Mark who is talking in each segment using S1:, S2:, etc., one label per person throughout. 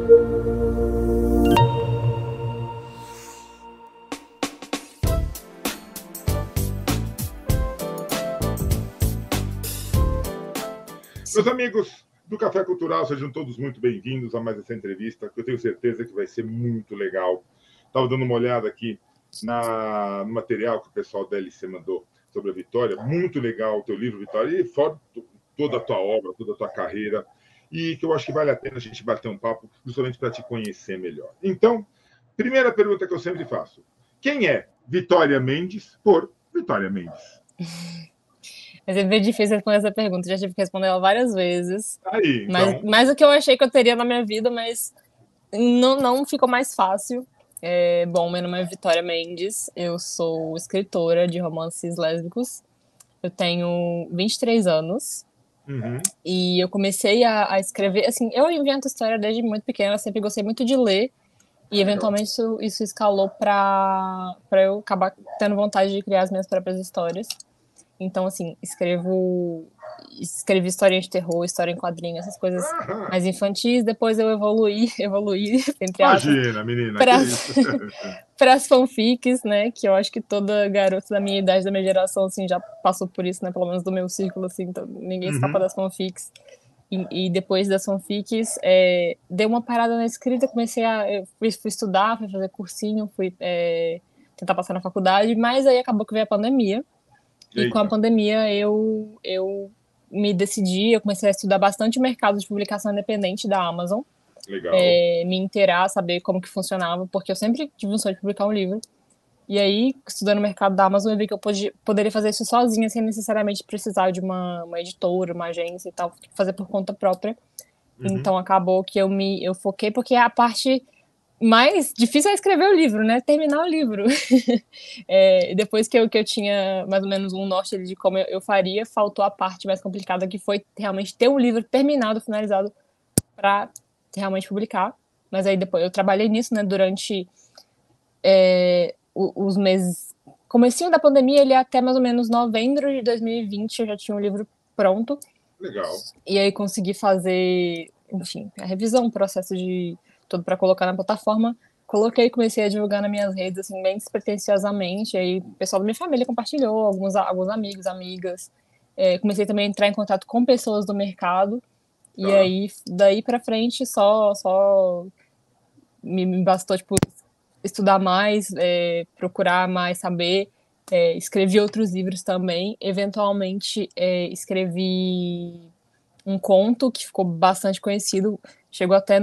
S1: Meus amigos do Café Cultural, sejam todos muito bem-vindos a mais essa entrevista, que eu tenho certeza que vai ser muito legal. Estava dando uma olhada aqui no material que o pessoal da LC mandou sobre a Vitória. Muito legal o teu livro, Vitória, e fora toda a tua obra, toda a tua carreira, e que eu acho que vale a pena a gente bater um papo justamente para te conhecer melhor. Então, primeira pergunta que eu sempre faço. Quem é Vitória Mendes por Vitória Mendes?
S2: É sempre difícil responder essa pergunta, já tive que responder ela várias vezes.
S1: Aí, então...
S2: Mas o que eu achei que eu teria na minha vida, mas não ficou mais fácil. Bom, meu nome é Vitória Mendes, eu sou escritora de romances lésbicos, eu tenho 23 anos, e eu comecei a escrever, assim, eu invento história desde muito pequena, eu sempre gostei muito de ler, e eventualmente isso escalou pra eu acabar tendo vontade de criar as minhas próprias histórias. Então, assim, escrevi historinha de terror, história em quadrinhos, essas coisas mais infantis. Depois eu evoluí, entre aspas.
S1: Imagina, menina, que isso?
S2: Para as fanfics, né? Que eu acho que toda garota da minha idade, da minha geração, assim, já passou por isso, né? Pelo menos do meu círculo, assim, então ninguém escapa das fanfics. E depois das fanfics, dei uma parada na escrita, eu fui estudar, fui fazer cursinho, fui tentar passar na faculdade, mas aí acabou que veio a pandemia. E com a pandemia eu me decidi, eu comecei a estudar bastante o mercado de publicação independente da Amazon.
S1: Legal.
S2: Me inteirar, saber como que funcionava, porque eu sempre tive um sonho de publicar um livro. E aí, estudando o mercado da Amazon, eu vi que eu poderia fazer isso sozinha, sem necessariamente precisar de uma editora, uma agência e tal, fazer por conta própria. Então acabou que eu foquei, porque a parte mais difícil é escrever o livro, né? Terminar o livro. Depois que eu tinha mais ou menos um norte de como eu faria, faltou a parte mais complicada, que foi realmente ter um livro terminado, finalizado, para realmente publicar. Mas aí depois eu trabalhei nisso, né? Durante os meses... Comecinho da pandemia, ele até mais ou menos novembro de 2020, eu já tinha um livro pronto.
S1: Legal.
S2: E aí consegui fazer, enfim, a revisão, o processo de tudo para colocar na plataforma. Coloquei e comecei a divulgar nas minhas redes, assim, bem despretensiosamente. Aí o pessoal da minha família compartilhou, alguns amigos, amigas. Comecei também a entrar em contato com pessoas do mercado. E aí, daí pra frente, só me bastou, tipo, estudar mais, procurar mais, saber. Escrevi outros livros também. Eventualmente, escrevi um conto que ficou bastante conhecido. Chegou até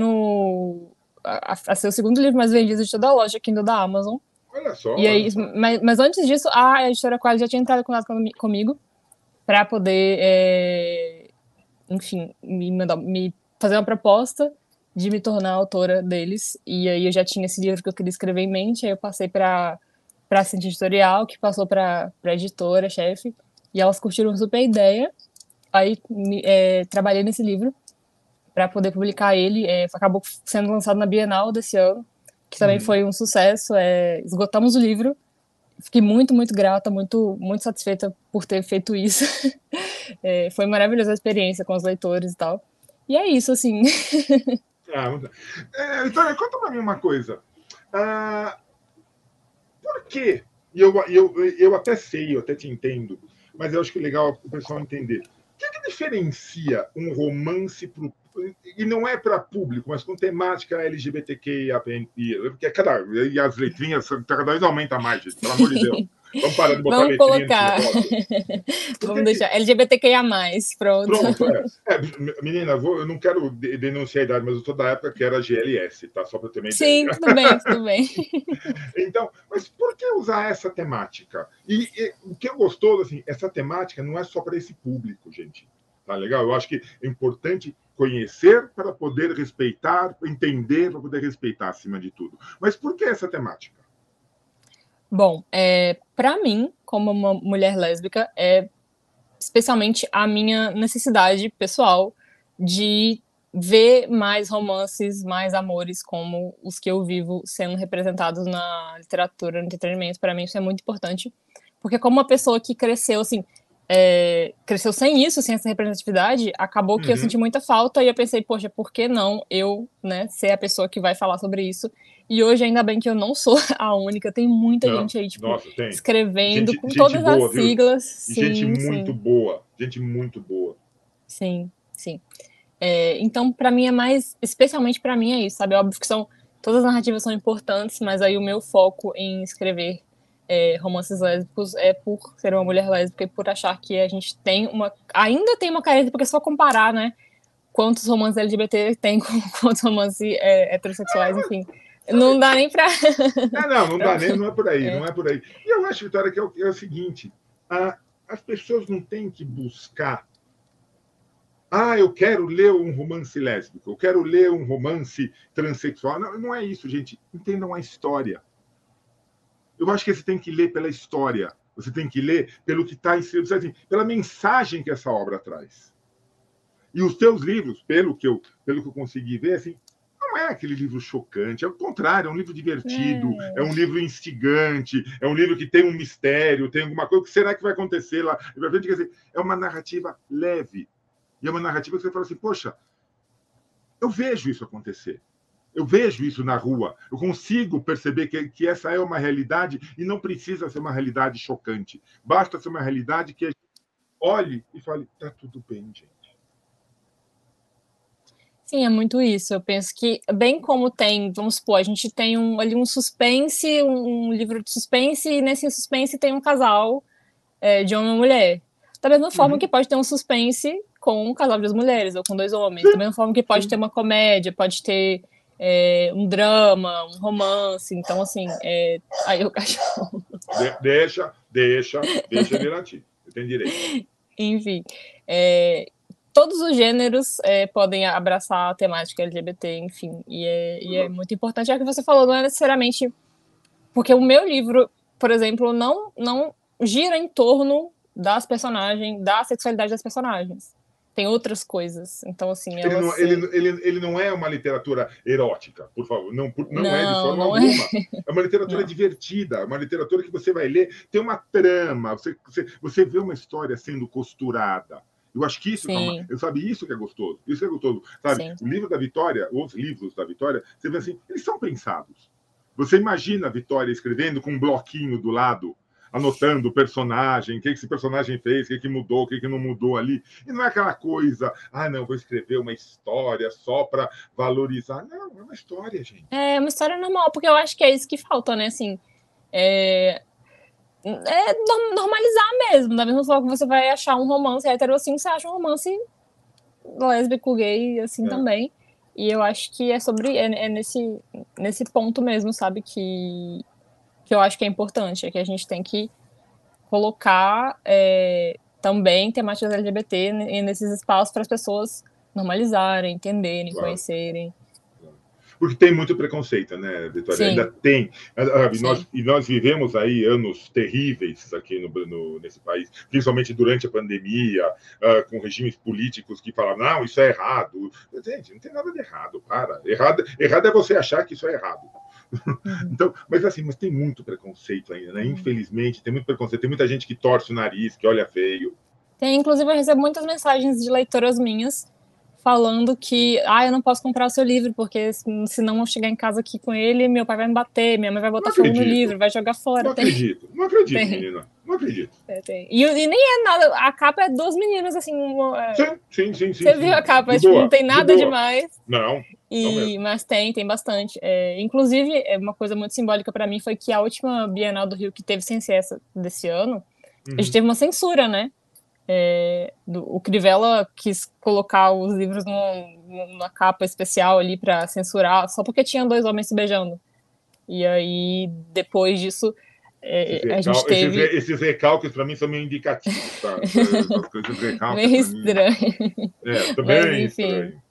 S2: a ser o segundo livro mais vendido de toda a loja Kindle da Amazon.
S1: Olha só.
S2: E aí, mas antes disso, a editora Quase já tinha entrado em contato comigo para poder, enfim, me fazer uma proposta de me tornar autora deles. E aí eu já tinha esse livro que eu queria escrever em mente, aí eu passei para assistente editorial, que passou para editora, chefe, e elas curtiram super a ideia. Aí trabalhei nesse livro para poder publicar ele. Acabou sendo lançado na Bienal desse ano, que também foi um sucesso. Esgotamos o livro. Fiquei muito, muito grata, muito, muito satisfeita por ter feito isso. Foi maravilhosa a experiência com os leitores e tal. E é isso, assim.
S1: Vitória, conta para mim uma coisa. Por quê? Eu até sei, eu até te entendo, mas eu acho que é legal o pessoal entender. O que diferencia um romance e não é para público, mas com temática LGBTQIA+, porque e as letrinhas cada vez aumenta mais, gente, pelo amor de Deus. Vamos parar de botar
S2: Vamos
S1: letrinha
S2: colocar. Vamos deixar LGBTQIA+, pronto.
S1: Menina, eu não quero denunciar a idade, mas eu sou da época que era GLS, tá? Só para ter uma ideia.
S2: Sim, tudo bem.
S1: Então, mas por que usar essa temática? E o que eu gostou, assim, essa temática não é só para esse público, gente. Tá legal? Eu acho que é importante conhecer para poder respeitar, entender para poder respeitar acima de tudo. Mas por que essa temática?
S2: Bom, para mim, como uma mulher lésbica, é especialmente a minha necessidade pessoal de ver mais romances, mais amores como os que eu vivo sendo representados na literatura, no entretenimento. Para mim isso é muito importante, porque como uma pessoa que cresceu, assim, cresceu sem isso, sem essa representatividade, acabou que eu senti muita falta e eu pensei, poxa, por que não eu, né, ser a pessoa que vai falar sobre isso? E hoje, ainda bem que eu não sou a única, tem muita gente aí, tipo,
S1: nossa, tem.
S2: escrevendo com
S1: Gente
S2: todas as
S1: boa, viu?
S2: siglas.
S1: E gente
S2: Sim,
S1: muito
S2: sim.
S1: boa. Gente muito boa.
S2: Sim, sim. Então, para mim é mais, especialmente para mim é isso, sabe? Óbvio que todas as narrativas são importantes, mas aí o meu foco em escrever romances lésbicos é por ser uma mulher lésbica e por achar que a gente ainda tem uma carência, porque é só comparar, né? Quantos romances LGBT tem com quantos romances heterossexuais, enfim. Não dá nem pra.
S1: Não dá nem, não é por aí, não é por aí. E eu acho, Vitória, que é o seguinte: as pessoas não têm que buscar. Eu quero ler um romance lésbico, eu quero ler um romance transexual. Não, não é isso, gente. Entendam a história. Eu acho que você tem que ler pela história. Você tem que ler pelo que está escrito, assim, pela mensagem que essa obra traz. E os teus livros, pelo que eu consegui ver, assim, não é aquele livro chocante, é o contrário, é um livro divertido, é um livro instigante, é um livro que tem um mistério, tem alguma coisa, o que será que vai acontecer lá? Quer dizer, é uma narrativa leve. E é uma narrativa que você fala assim, poxa, eu vejo isso acontecer. Eu vejo isso na rua. Eu consigo perceber que essa é uma realidade e não precisa ser uma realidade chocante. Basta ser uma realidade que a gente olhe e fale, tá tudo bem, gente.
S2: Sim, é muito isso. Eu penso que, bem como tem, vamos supor, a gente tem ali um suspense, um livro de suspense, e nesse suspense tem um casal de homem e mulher. Da mesma forma que pode ter um suspense com um casal de duas mulheres, ou com dois homens. Da mesma forma que pode ter uma comédia, pode ter um drama, um romance. Então, assim, aí o cachorro.
S1: Deixa ele latir. Você tem direito.
S2: Enfim. Todos os gêneros podem abraçar a temática LGBT, enfim. E é muito importante. É o que você falou, não é necessariamente. Porque o meu livro, por exemplo, não gira em torno das personagens, da sexualidade das personagens. Tem outras coisas. Então, assim, elas.
S1: Ele não é uma literatura erótica, por favor. Não é de forma
S2: Não é.
S1: alguma. É uma literatura
S2: Não.
S1: divertida, é uma literatura que você vai ler, tem uma trama, você vê uma história sendo costurada. Eu acho que isso, sabe, isso que é gostoso. Isso que é gostoso. Sabe,
S2: Sim.
S1: o livro da Vitória, os livros da Vitória, você vê assim, eles são pensados. Você imagina a Vitória escrevendo com um bloquinho do lado, anotando o personagem, o que esse personagem fez, o que mudou, o que não mudou ali. E não é aquela coisa, não, vou escrever uma história só para valorizar. Não, é uma história, gente.
S2: É uma história normal, porque eu acho que é isso que falta, né? Assim, normalizar mesmo. Da mesma forma que você vai achar um romance hétero assim, você acha um romance lésbico, gay, assim também. E eu acho que é nesse ponto mesmo, sabe? Que eu acho que é importante. É que a gente tem que colocar também temáticas LGBT nesses espaços para as pessoas normalizarem, entenderem, conhecerem.
S1: Porque tem muito preconceito, né, Vitória? Ainda tem. Nós vivemos aí anos terríveis aqui nesse país, principalmente durante a pandemia, com regimes políticos que falavam, não, isso é errado. Gente, não tem nada de errado, para. Errado é você achar que isso é errado. Então, mas tem muito preconceito ainda, né? Infelizmente, tem muito preconceito. Tem muita gente que torce o nariz, que olha feio.
S2: Inclusive, eu recebo muitas mensagens de leitoras minhas falando que eu não posso comprar o seu livro, porque senão eu chegar em casa aqui com ele, meu pai vai me bater, minha mãe vai botar fogo no livro, vai jogar fora.
S1: Não acredito, menina. Não acredito.
S2: E nem é nada, a capa é duas meninas, assim.
S1: Sim.
S2: Você viu a capa, não tem nada demais.
S1: Não.
S2: Mas tem bastante. Inclusive, uma coisa muito simbólica para mim foi que a última Bienal do Rio, que teve sem ser essa desse ano, a gente teve uma censura, né? O Crivella quis colocar os livros numa capa especial ali para censurar, só porque tinha dois homens se beijando. E aí, depois disso, a gente teve...
S1: Esses recalques, para mim, são meio indicativos, tá? Esses recalques,
S2: meio estranho.
S1: Também estranho.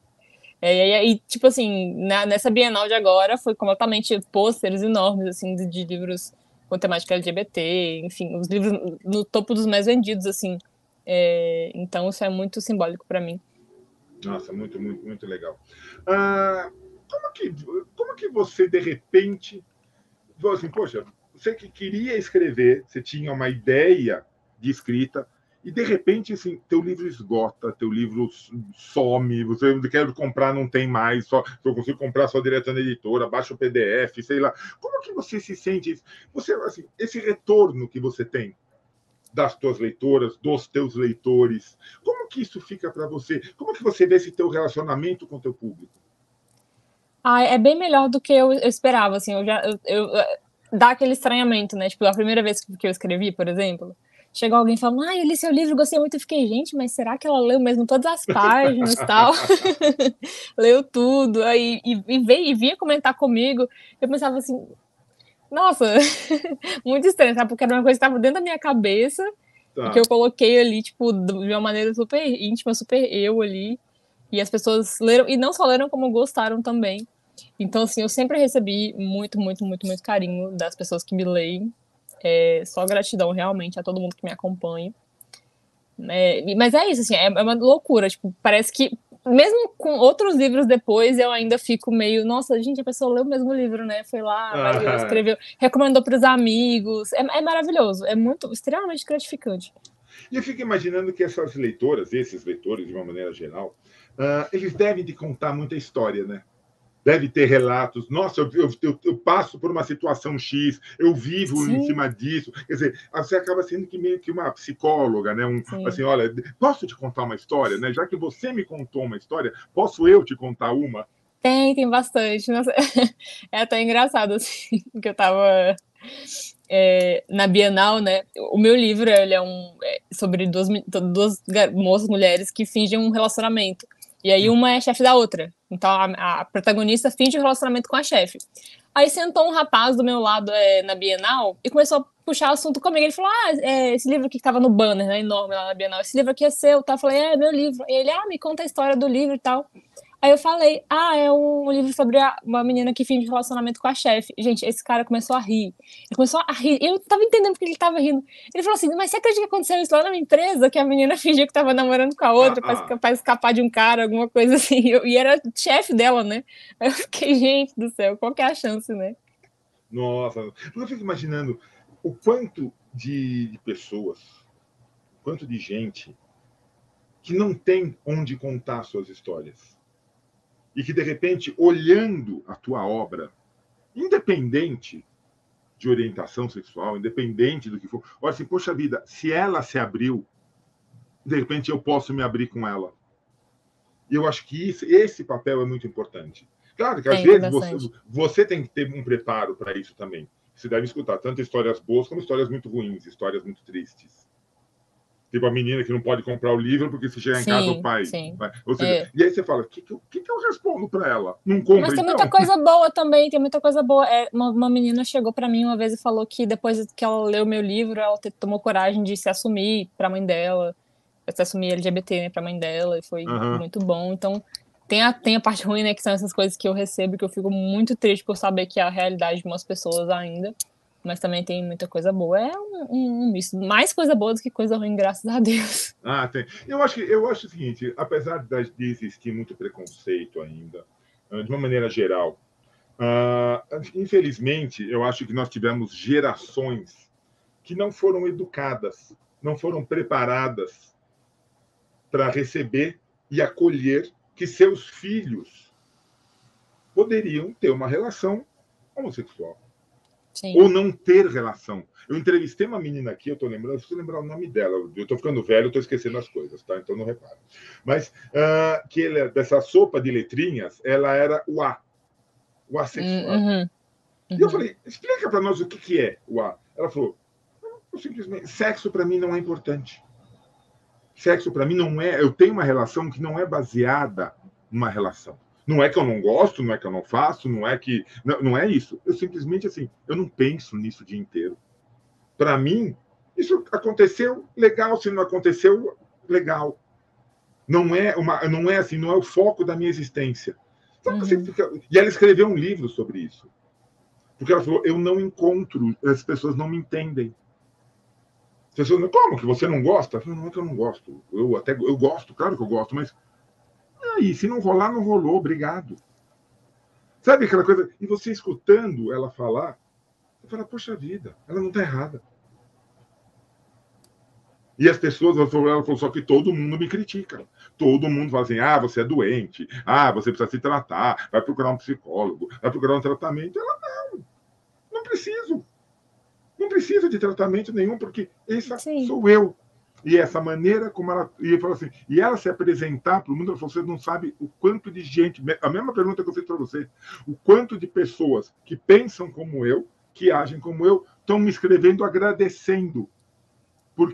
S2: E, tipo assim, nessa Bienal de agora, foi completamente pôsteres enormes, assim, de livros com temática LGBT, enfim, os livros no topo dos mais vendidos, assim. Então, isso é muito simbólico para mim.
S1: Nossa, muito, muito, muito legal. Como que você, de repente, falou assim, poxa, você que queria escrever, você tinha uma ideia de escrita, e de repente, assim, teu livro esgota, teu livro some, você quer comprar, não tem mais, só eu consigo comprar só direto na editora, baixa o PDF, sei lá. Como que você se sente? Você, assim, esse retorno que você tem das tuas leitoras, dos teus leitores, como que isso fica para você? Como que você vê esse teu relacionamento com o teu público?
S2: Ah, é bem melhor do que eu esperava, assim, dá aquele estranhamento, né? Tipo, a primeira vez que eu escrevi, por exemplo, chegou alguém falando, eu li seu livro, gostei muito, eu fiquei, gente, mas será que ela leu mesmo todas as páginas e tal? Leu tudo, aí, e vinha comentar comigo, eu pensava assim, nossa, muito estranho, sabe? Porque era uma coisa que estava dentro da minha cabeça, e que eu coloquei ali, tipo, de uma maneira super íntima, super eu ali, e as pessoas leram, e não só leram, como gostaram também. Então, assim, eu sempre recebi muito, muito, muito, muito carinho das pessoas que me leem. Só gratidão, realmente, a todo mundo que me acompanha. Mas é isso, assim, é uma loucura. Tipo, parece que, mesmo com outros livros depois, eu ainda fico meio, nossa, gente, a pessoa leu o mesmo livro, né? Foi lá, avaliou, escreveu, recomendou para os amigos. É maravilhoso, é muito, extremamente gratificante.
S1: E eu fico imaginando que essas leitoras, esses leitores, de uma maneira geral, eles devem te contar muita história, né? Deve ter relatos. Nossa, eu passo por uma situação X, eu vivo em
S2: Sim,
S1: cima disso. Quer dizer, você acaba sendo que meio que uma psicóloga, né?
S2: sim.
S1: Assim, olha, posso te contar uma história, né? Já que você me contou uma história, posso eu te contar uma?
S2: Tem bastante. Nossa, é até engraçado, assim, que eu tava na Bienal, né? O meu livro ele sobre duas moças, mulheres que fingem um relacionamento. E aí uma é chefe da outra. Então a protagonista finge um relacionamento com a chefe. Aí sentou um rapaz do meu lado na Bienal e começou a puxar assunto comigo. Ele falou: esse livro aqui que tava no banner, né, enorme lá na Bienal, esse livro aqui é seu, tá? Eu falei: é meu livro. E ele: me conta a história do livro e tal. Aí eu falei, é um livro sobre uma menina que finge relacionamento com a chefe. Gente, esse cara começou a rir. Ele começou a rir. Eu tava entendendo porque ele tava rindo. Ele falou assim, mas você acredita que aconteceu isso lá na minha empresa? Que a menina fingiu que tava namorando com a outra pra escapar de um cara, alguma coisa assim. E era chefe dela, né? Aí eu fiquei, gente do céu, qual que é a chance, né?
S1: Nossa, eu fico imaginando o quanto de pessoas, o quanto de gente que não tem onde contar suas histórias. E que, de repente, olhando a tua obra, independente de orientação sexual, independente do que for, olha assim, poxa vida, se ela se abriu, de repente eu posso me abrir com ela. E eu acho que esse papel é muito importante. Claro que às vezes você tem que ter um preparo para isso também. Você deve escutar tanto histórias boas como histórias muito ruins, histórias muito tristes. Tipo a menina que não pode comprar o livro porque se chegar em casa o pai.
S2: Sim.
S1: Ou seja, e aí você fala: o que eu respondo para ela? Não compra,
S2: Mas tem
S1: então?
S2: muita coisa boa também, tem muita coisa boa. Uma menina chegou para mim uma vez e falou que depois que ela leu meu livro, ela tomou coragem de se assumir para a mãe dela, se assumir LGBT, né, para a mãe dela, e foi muito bom. Então, tem a parte ruim, né, que são essas coisas que eu recebo, que eu fico muito triste por saber que é a realidade de umas pessoas ainda. Mas também tem muita coisa boa. É um misto. Mais coisa boa do que coisa ruim, graças a Deus.
S1: Tem. Eu acho o seguinte, apesar de existir muito preconceito ainda, de uma maneira geral, infelizmente, eu acho que nós tivemos gerações que não foram educadas, não foram preparadas para receber e acolher que seus filhos poderiam ter uma relação homossexual.
S2: Sim.
S1: Ou não ter relação. Eu entrevistei uma menina aqui, eu estou lembrando, preciso lembrar o nome dela. Eu estou ficando velho, estou esquecendo as coisas, tá? Então não reparo. Mas que dessa sopa de letrinhas, ela era o assexuado. E eu falei, explica para nós o que é o A. Ela falou, simplesmente, sexo para mim não é importante. Sexo para mim não é. Eu tenho uma relação que não é baseada numa relação. Não é que eu não gosto, não é que eu não faço, não é que. Não é isso. Eu simplesmente, assim, eu não penso nisso o dia inteiro. Para mim, isso aconteceu, legal. Se não aconteceu, legal. Não é assim, não é o foco da minha existência. E ela escreveu um livro sobre isso. Porque ela falou, eu não encontro, as pessoas não me entendem. As pessoas, como que você não gosta? Eu falei, não é que eu não gosto. Eu gosto, claro que eu gosto, mas aí, se não rolar, não rolou, obrigado. Sabe aquela coisa? E você escutando ela falar, você fala, poxa vida, ela não está errada. E as pessoas, ela falou, só que todo mundo me critica. Todo mundo fala assim, você é doente, você precisa se tratar, vai procurar um psicólogo, vai procurar um tratamento. Ela, não preciso. Não precisa de tratamento nenhum, porque essa sou eu. E essa maneira como ela... E falou assim, e ela se apresentar para o mundo, ela falou, você não sabe o quanto de gente... A mesma pergunta que eu fiz para você. O quanto de pessoas que pensam como eu, que agem como eu, estão me escrevendo agradecendo por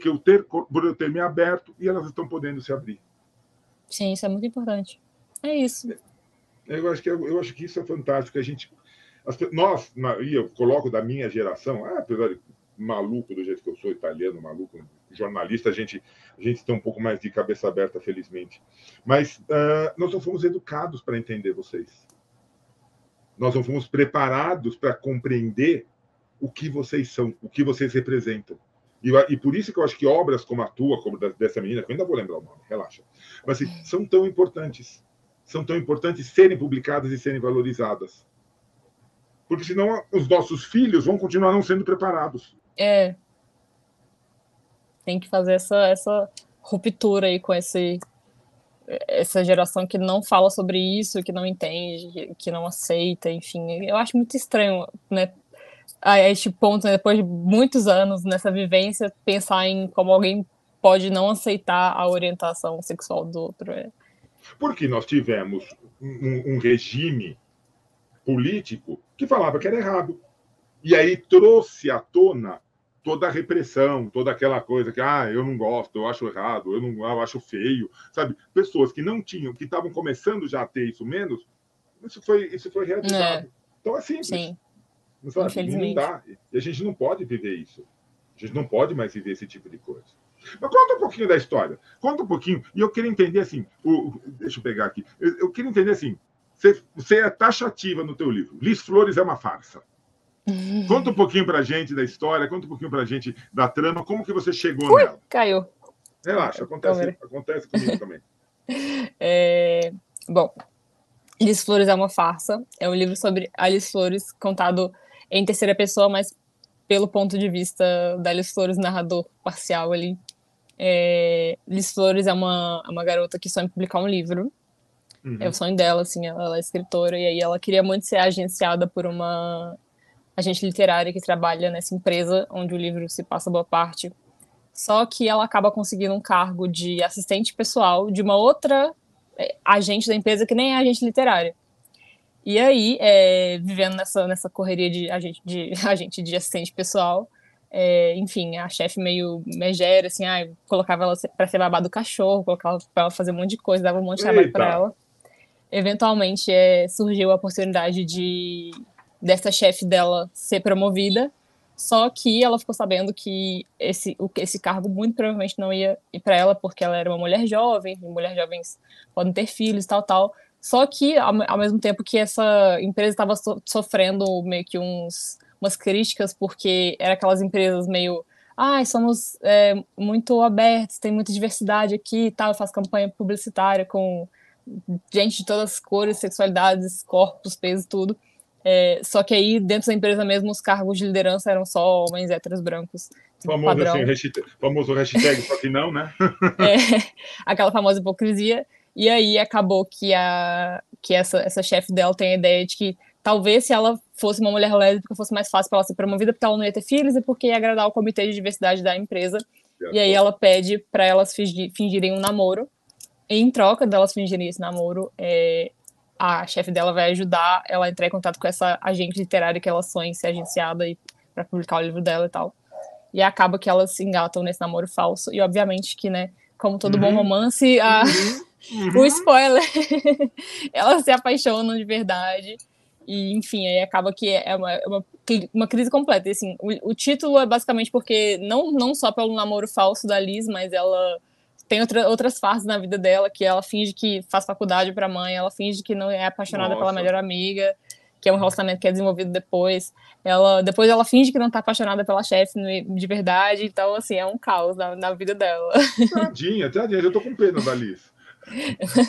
S1: eu ter me aberto, e elas estão podendo se abrir.
S2: Sim, isso é muito importante. É isso.
S1: Eu acho que isso é fantástico. Nós, e eu coloco da minha geração, apesar de maluco do jeito que eu sou, italiano, maluco, jornalista, a gente tem um pouco mais de cabeça aberta, felizmente. Mas nós não fomos educados para entender vocês. Nós não fomos preparados para compreender o que vocês são, o que vocês representam. E por isso que eu acho que obras como a tua, como dessa menina, que eu ainda vou lembrar o nome, relaxa, mas assim, são tão importantes. São tão importantes serem publicadas e serem valorizadas. Porque senão os nossos filhos vão continuar não sendo preparados.
S2: Tem que fazer essa ruptura aí com essa geração que não fala sobre isso, que não entende, que não aceita, enfim. Eu acho muito estranho, né, a este ponto, né, depois de muitos anos nessa vivência, pensar em como alguém pode não aceitar a orientação sexual do outro.
S1: Porque nós tivemos um regime político que falava que era errado. E aí trouxe à tona toda a repressão, toda aquela coisa que eu não gosto, eu acho errado, eu acho feio, sabe? Pessoas que não tinham, que estavam começando já a ter isso menos, isso foi reativado. Então é simples.
S2: Sim.
S1: Sabe? Infelizmente. Não dá. E a gente não pode viver isso. A gente não pode mais viver esse tipo de coisa. Mas conta um pouquinho da história. Conta um pouquinho. E eu queria entender assim, deixa eu pegar aqui. Eu queria entender assim, você é taxativa no teu livro. Lis Flores é uma farsa. Conta um pouquinho pra gente da história, conta um pouquinho pra gente da trama, como que você chegou nela.
S2: Caiu.
S1: Relaxa, acontece comigo também.
S2: Bom, Lis Flores é uma farsa. É um livro sobre a Lis Flores, contado em terceira pessoa, mas pelo ponto de vista da Lis Flores, narrador parcial ali. Lis Flores é uma garota que sonha em publicar um livro. É o sonho dela, assim, ela é escritora, e aí ela queria muito ser agenciada por uma agente literária que trabalha nessa empresa onde o livro se passa boa parte. Só que ela acaba conseguindo um cargo de assistente pessoal de uma outra agente da empresa que nem é agente literária. E aí, vivendo nessa correria de agente de assistente pessoal, enfim, a chefe meio megera, assim, colocava ela pra ser babá do cachorro, colocava pra ela fazer um monte de coisa, dava um monte de trabalho pra ela. Eventualmente, surgiu a oportunidade dessa chefe dela ser promovida, só que ela ficou sabendo que esse cargo muito provavelmente não ia ir para ela, porque ela era uma mulher jovem, e mulheres jovens podem ter filhos, tal. Só que, ao mesmo tempo que essa empresa estava sofrendo meio que umas críticas, porque eram aquelas empresas meio... somos muito abertos, tem muita diversidade aqui e tal, eu faço campanha publicitária com gente de todas as cores, sexualidades, corpos, pesos, tudo. Só que aí, dentro da empresa mesmo, os cargos de liderança eram só homens héteros brancos.
S1: Famoso hashtag, só que não, né?
S2: Aquela famosa hipocrisia. E aí acabou que essa chefe dela tem a ideia de que talvez se ela fosse uma mulher lésbica fosse mais fácil para ela ser promovida, porque ela não ia ter filhos e porque ia agradar o comitê de diversidade da empresa. E aí ela pede para elas fingirem um namoro. E em troca delas fingirem esse namoro, a chefe dela vai ajudar ela a entrar em contato com essa agente literária que ela sonha em ser agenciada para publicar o livro dela e tal. E acaba que elas se engatam nesse namoro falso. E obviamente que, né, como todo bom romance, o spoiler, elas se apaixonam de verdade. E, enfim, aí acaba que é uma crise completa. E, assim, o título é basicamente porque, não só pelo namoro falso da Liz, mas ela tem outras fases na vida dela, que ela finge que faz faculdade pra mãe, ela finge que não é apaixonada pela melhor amiga, que é um relacionamento que é desenvolvido depois. Depois ela finge que não tá apaixonada pela chefe de verdade, então, assim, é um caos na vida dela.
S1: Tadinha, eu tô com pena da Liz.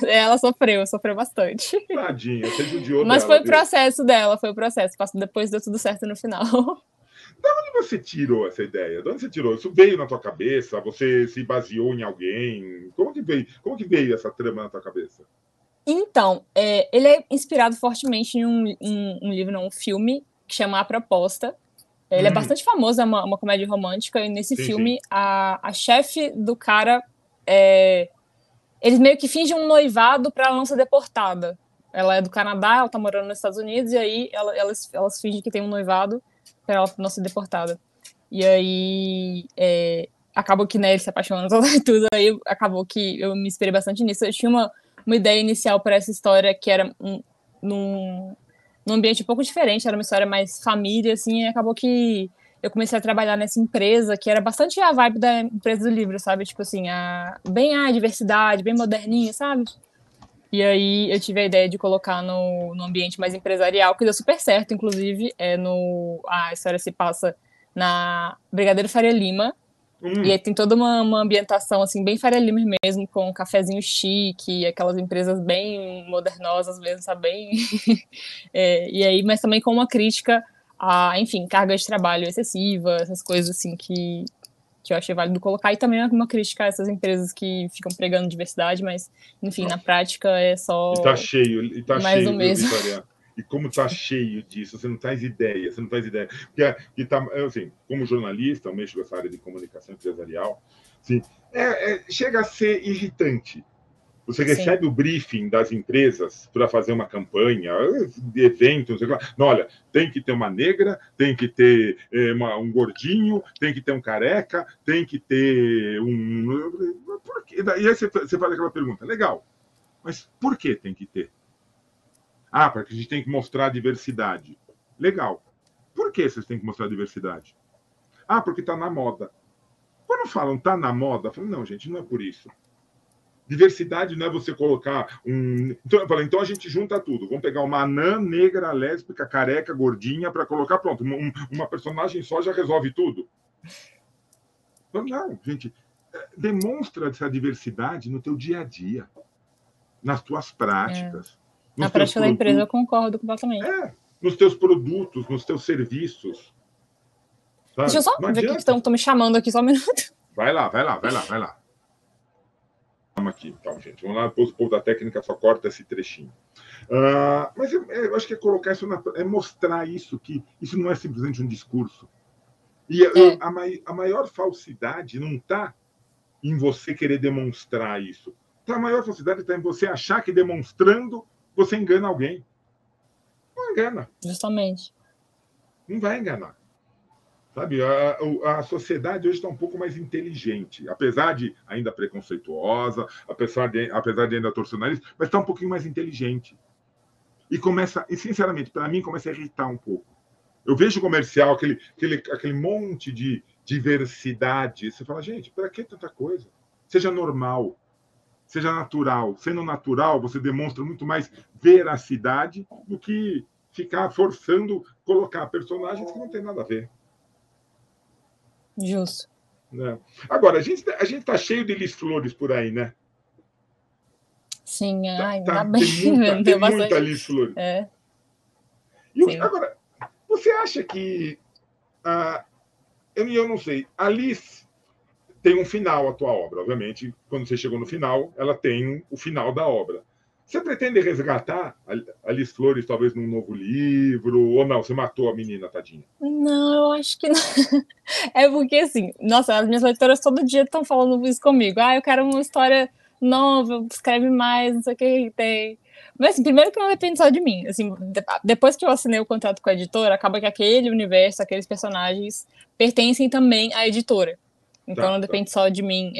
S2: Ela sofreu bastante.
S1: Tadinha, você judiou
S2: Mas
S1: dela.
S2: Mas foi o processo dela, foi o processo. Depois deu tudo certo no final.
S1: onde você tirou essa ideia? De onde você tirou? Isso veio na tua cabeça? Você se baseou em alguém? Como que veio essa trama na tua cabeça?
S2: Então, ele é inspirado fortemente em um livro, não, um filme, que chama A Proposta. Ele é bastante famoso, é uma comédia romântica, e nesse
S1: Sim, sim.
S2: filme, a chefe do cara, eles meio que fingem um noivado para ela não ser deportada. Ela é do Canadá, ela tá morando nos Estados Unidos, e aí elas fingem que tem um noivado para ela não ser deportada. E aí acabou que, né, ele se apaixona e tudo, aí acabou que eu me inspirei bastante nisso. Eu tinha uma ideia inicial para essa história que era num ambiente um pouco diferente, era uma história mais família, assim, e acabou que eu comecei a trabalhar nessa empresa, que era bastante a vibe da empresa do livro, sabe? Tipo assim, bem a diversidade, bem moderninha, sabe? E aí eu tive a ideia de colocar no ambiente mais empresarial, que deu super certo, inclusive. A história se passa na Brigadeiro Faria Lima, e aí tem toda uma ambientação, assim, bem Faria Lima mesmo, com um cafezinho chique, aquelas empresas bem modernosas mesmo, sabe? Bem... e aí, mas também com uma crítica a, enfim, carga de trabalho excessiva, essas coisas, assim, que eu achei válido colocar, e também uma crítica a essas empresas que ficam pregando diversidade, mas, enfim, na
S1: Nossa.
S2: prática é só
S1: E tá
S2: mais do
S1: cheio, viu,
S2: mesmo.
S1: Vitória? E como tá cheio disso, você não faz ideia, você não faz ideia. Porque tá, assim, como jornalista, eu mexo com essa área de comunicação empresarial, assim, chega a ser irritante. Você
S2: Sim,
S1: recebe o briefing das empresas para fazer uma campanha, de evento, não sei lá. Não, olha, tem que ter uma negra, tem que ter um gordinho, tem que ter um careca, tem que ter um. Por quê? E aí você faz aquela pergunta, legal, mas por que tem que ter? Ah, porque a gente tem que mostrar a diversidade. Legal. Por que vocês têm que mostrar a diversidade? Ah, porque está na moda. Quando falam está na moda, eu falo, não, gente, não é por isso. Diversidade não é você colocar um. Então, eu falei, então a gente junta tudo. Vamos pegar uma anã, negra, lésbica, careca, gordinha, para colocar, pronto. Uma personagem só já resolve tudo. Não, gente, demonstra essa diversidade no teu dia a dia, nas tuas práticas,
S2: na
S1: nos teus
S2: prática da empresa eu
S1: produtos.
S2: concordo completamente.
S1: Nos teus produtos, nos teus serviços.
S2: Deixa eu
S1: Sabe?
S2: só
S1: Não
S2: ver o que
S1: adianta.
S2: estão me chamando aqui, só um minuto.
S1: Vai lá, vai lá, vai lá, vai lá. Vamos aqui, então, gente. Vamos lá, depois o povo da técnica só corta esse trechinho. Mas eu acho que é colocar isso, é mostrar isso, que isso não é simplesmente um discurso. E a maior falsidade não está em você querer demonstrar isso. A maior falsidade está em você achar que demonstrando você engana alguém. Não engana.
S2: Justamente.
S1: Não vai enganar. Sabe, a sociedade hoje está um pouco mais inteligente, apesar de ainda preconceituosa, apesar de ainda torcer o nariz, mas está um pouquinho mais inteligente. E sinceramente, para mim, começa a irritar um pouco. Eu vejo o comercial, aquele monte de diversidade. Você fala, gente, para que tanta coisa? Seja normal, seja natural. Sendo natural, você demonstra muito mais veracidade do que ficar forçando colocar personagens que não tem nada a ver.
S2: Justo.
S1: Né? Agora, a gente tá cheio de Lis Flores por aí, né?
S2: Sim, ainda
S1: Tem
S2: bem,
S1: tem
S2: deu
S1: muita
S2: bastante.
S1: Lis Flores.
S2: Sim.
S1: Agora, você acha que. Eu não sei. A Lis tem um final a tua obra, obviamente. Quando você chegou no final, ela tem o final da obra. Você pretende resgatar a Lis Flores, talvez, num novo livro? Ou não? Você matou a menina, tadinha?
S2: Não, eu acho que não. É porque, assim, nossa, as minhas leitoras todo dia estão falando isso comigo. Eu quero uma história nova, escreve mais, não sei o que tem. Mas, assim, primeiro que não depende só de mim. Assim, depois que eu assinei o contrato com a editora, acaba que aquele universo, aqueles personagens pertencem também à editora. Então,
S1: Tá,
S2: não
S1: tá.
S2: depende só de mim.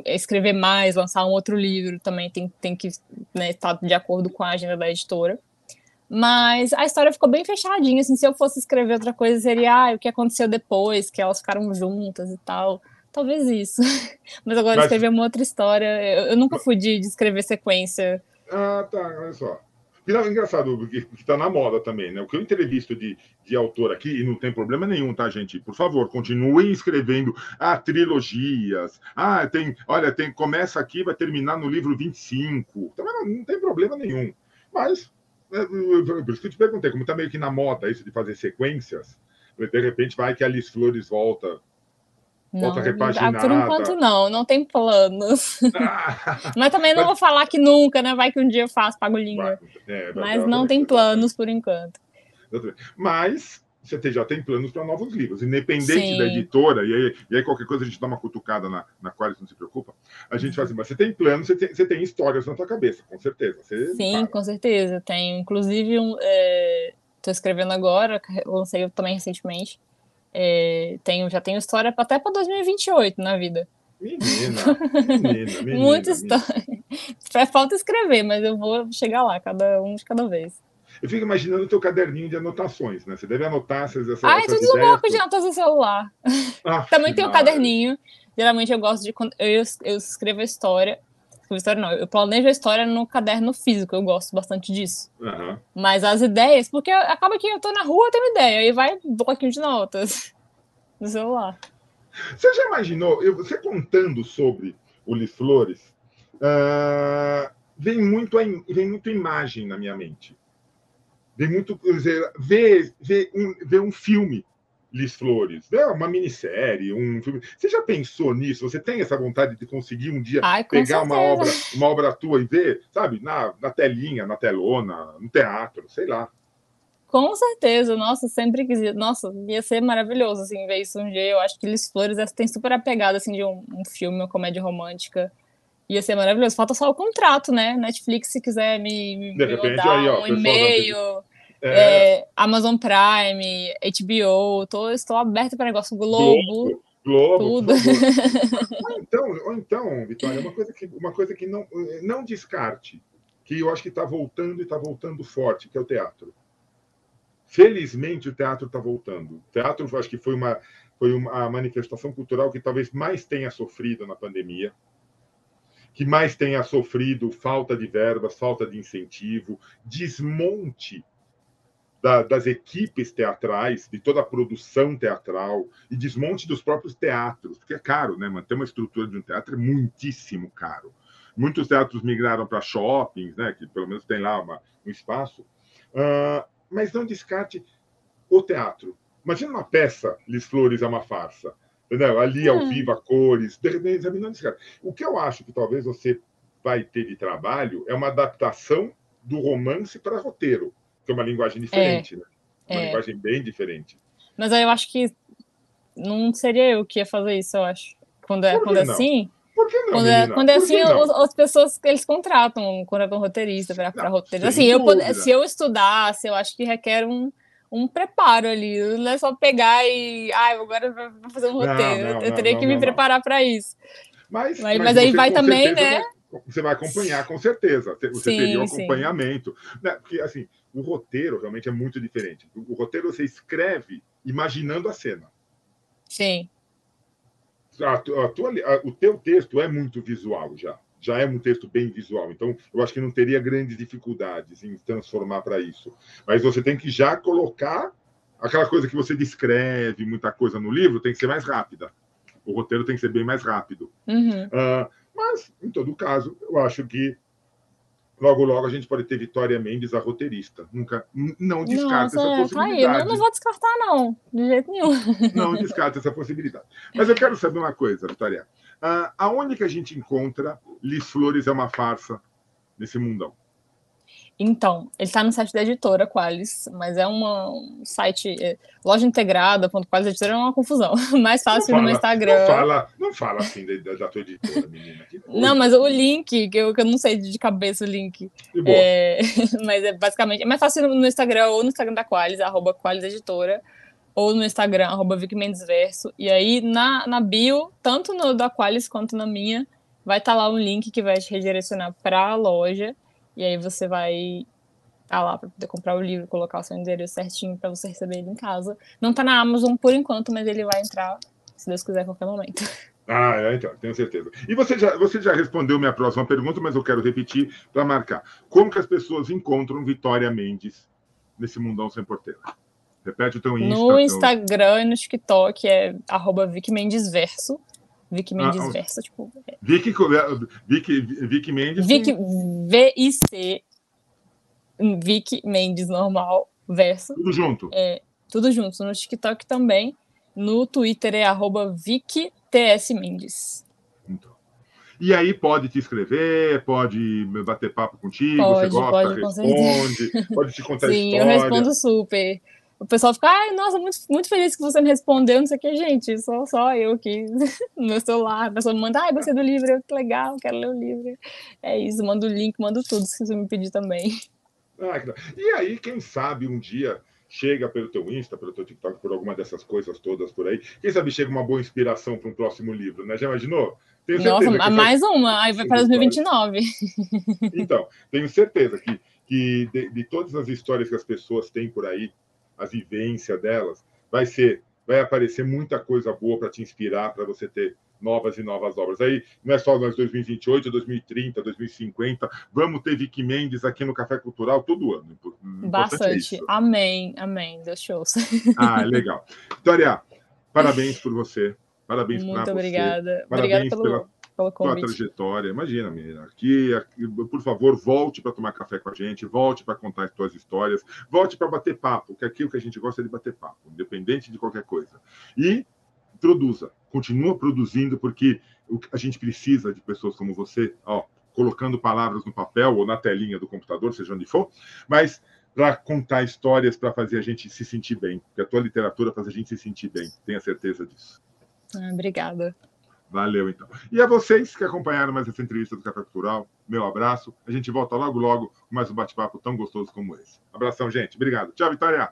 S2: Escrever mais, lançar um outro livro também tem que, né, estar de acordo com a agenda da editora. Mas a história ficou bem fechadinha, assim, se eu fosse escrever outra coisa, seria o que aconteceu depois, que elas ficaram juntas e tal. Talvez isso. Mas agora
S1: Mas,
S2: escrever uma outra história, eu nunca fui de escrever sequência.
S1: tá, olha só. Engraçado, que está na moda também, né? O que eu entrevisto de autor aqui, e não tem problema nenhum, tá, gente? Por favor, continuem escrevendo trilogias. Começa aqui, vai terminar no livro 25. Também não tem problema nenhum. Mas, por isso que eu te perguntei, como está meio que na moda isso de fazer sequências, De repente vai que a Liz Flores volta
S2: Não,
S1: repaginada.
S2: por enquanto não tem planos.
S1: Ah,
S2: Mas também não vou falar que nunca, né? Vai que um dia eu faço, pago língua. Mas não tem planos por enquanto.
S1: Mas você já tem planos para novos livros, independente da editora, e aí qualquer coisa a gente dá uma cutucada na Qualis, não se preocupa. A gente faz assim, mas você tem planos, você tem histórias na tua cabeça, com certeza.
S2: Sim, com certeza. Tenho, inclusive, estou escrevendo agora, lancei também recentemente. Já tenho história até para 2028 na vida.
S1: Menina.
S2: Muita história. Falta escrever, mas eu vou chegar lá, um de cada vez.
S1: Eu fico imaginando o teu caderninho de anotações, né? Você deve anotar essas ideias.
S2: Tudo no bloco de notas do celular. Também tem um caderninho. Geralmente eu gosto de... Eu escrevo a história. Eu planejo a história no caderno físico. Eu gosto bastante disso.
S1: Uhum.
S2: Mas as ideias... Porque acaba que eu tô na rua, eu tenho ideia. Aí vai um bloquinho de notas no celular.
S1: Você já imaginou... Você contando sobre o Liz Flores... vem muito imagem na minha mente. Vem muito... Ver um filme... Liz Flores, uma minissérie, um filme. Você já pensou nisso? Você tem essa vontade de conseguir um dia pegar uma obra tua e ver, sabe, na telinha, na telona, no teatro, sei lá.
S2: Com certeza, nossa, sempre quis. Nossa, ia ser maravilhoso, assim, ver isso um dia. Eu acho que Liz Flores tem super a pegada, assim, de um filme, uma comédia romântica. Ia ser maravilhoso. Falta só o contrato, né? Netflix, se quiser me mandar aí, ó, um e-mail... Amazon Prime, HBO, estou aberta para negócio Globo, tudo.
S1: Ou então, Vitória, uma coisa que não descarte, que eu acho que está voltando e está voltando forte, que é o teatro. Felizmente o teatro está voltando. O teatro, acho que foi uma manifestação cultural que talvez mais tenha sofrido na pandemia, que mais tenha sofrido falta de verbas, falta de incentivo, desmonte das equipes teatrais, de toda a produção teatral e desmonte dos próprios teatros, porque é caro, né? Manter uma estrutura de um teatro é muitíssimo caro. Muitos teatros migraram para shoppings, né? Que pelo menos tem lá um espaço. Mas não descarte o teatro. Imagina uma peça, Liz Flores é uma farsa. Entendeu? Ali, ao vivo, a cores. Não descarte. O que eu acho que talvez você vai ter de trabalho é uma adaptação do romance para roteiro. Que é uma linguagem diferente, né? Uma linguagem bem diferente.
S2: Mas aí eu acho que não seria eu que ia fazer isso, eu acho. Quando é assim...
S1: Por que não,
S2: quando é assim, as pessoas, eles contratam roteirista para roteiro. Assim, se eu estudasse, eu acho que requer um preparo ali. Não é só pegar e... agora vou fazer um roteiro. Eu teria que me preparar para isso. Mas aí vai também, né?
S1: Você vai acompanhar, com certeza. Você teria um acompanhamento. Porque, assim, o roteiro realmente é muito diferente. O roteiro você escreve imaginando a cena.
S2: Sim.
S1: O teu texto é muito visual já é um texto bem visual. Então, eu acho que não teria grandes dificuldades em transformar para isso. Mas você tem que já colocar aquela coisa que você descreve, muita coisa no livro, tem que ser mais rápida. O roteiro tem que ser bem mais rápido.
S2: Uhum.
S1: Mas, em todo caso, eu acho que logo a gente pode ter Vitória Mendes, a roteirista. Não descarta essa possibilidade.
S2: Tá aí. Eu não vou descartar, não. De jeito nenhum.
S1: Não descarta essa possibilidade. Mas eu quero saber uma coisa, Vitória. Aonde que a gente encontra Liz Flores é uma farsa nesse mundão?
S2: Então, ele está no site da editora Qualis, mas é um site loja integrada, Qualis editora é uma confusão. Mais fácil no meu Instagram.
S1: Não fala assim da tua editora, menina.
S2: Não, mas o link, que eu não sei de cabeça o link. Mas basicamente é mais fácil no Instagram ou no Instagram da Qualis, @Qualis Editora, ou no Instagram, @VicMendesVerso. E aí na bio, tanto no da Qualis quanto na minha, vai estar lá um link que vai te redirecionar para a loja. E aí você vai lá para poder comprar o livro, colocar o seu endereço certinho para você receber ele em casa. Não tá na Amazon por enquanto, mas ele vai entrar, se Deus quiser, a qualquer momento.
S1: Então, tenho certeza. E você já respondeu minha próxima pergunta, mas eu quero repetir para marcar. Como que as pessoas encontram Vitória Mendes nesse mundão sem porteira? Repete o teu Insta.
S2: No Instagram e no TikTok é @VicMendesVerso. Vic Mendes Verso, tipo...
S1: Vic Mendes...
S2: VIC... Vic Mendes normal, verso.
S1: Tudo junto?
S2: tudo junto, no TikTok também. No Twitter é @VicTSMendes.
S1: Então. E aí pode te escrever, pode bater papo contigo, você gosta,
S2: Pode, com certeza.
S1: responde, pode te contar
S2: Sim, eu
S1: história.
S2: respondo super. O pessoal fica, ai, nossa, muito feliz que você me respondeu, não sei o que, gente, só eu aqui no meu celular. A pessoa me manda, ai, gostei do livro, que legal, quero ler o livro. É isso, manda o link, manda tudo, se você me pedir também.
S1: E aí, quem sabe um dia chega pelo teu Insta, pelo teu TikTok, por alguma dessas coisas todas por aí, quem sabe chega uma boa inspiração para um próximo livro, né? Já imaginou? Tenho
S2: Nossa,
S1: certeza que
S2: mais uma, aí vai para 2029.
S1: Então, tenho certeza que de todas as histórias que as pessoas têm por aí, a vivência delas, vai aparecer muita coisa boa para te inspirar, para você ter novas e novas obras. Aí não é só nós 2028, 2030, 2050, vamos ter Vicky Mendes aqui no Café Cultural todo ano. O importante é
S2: Bastante.
S1: isso.
S2: Amém, Deus shows.
S1: Legal. Vitória, parabéns por você. Parabéns para
S2: Muito
S1: você.
S2: obrigada. Obrigada
S1: Parabéns pela
S2: pelo
S1: tua
S2: convite.
S1: trajetória. Imagina, menina, aqui, por favor, volte para tomar café com a gente, volte para contar as tuas histórias, volte para bater papo, que aqui o que a gente gosta é de bater papo, independente de qualquer coisa. E produza, continua produzindo, porque a gente precisa de pessoas como você, colocando palavras no papel ou na telinha do computador, seja onde for, mas para contar histórias, para fazer a gente se sentir bem, porque a tua literatura faz a gente se sentir bem, tenha certeza disso.
S2: Obrigada.
S1: Valeu, então. E a vocês que acompanharam mais essa entrevista do Café Cultural, meu abraço. A gente volta logo com mais um bate-papo tão gostoso como esse. Abração, gente. Obrigado. Tchau, Vitória.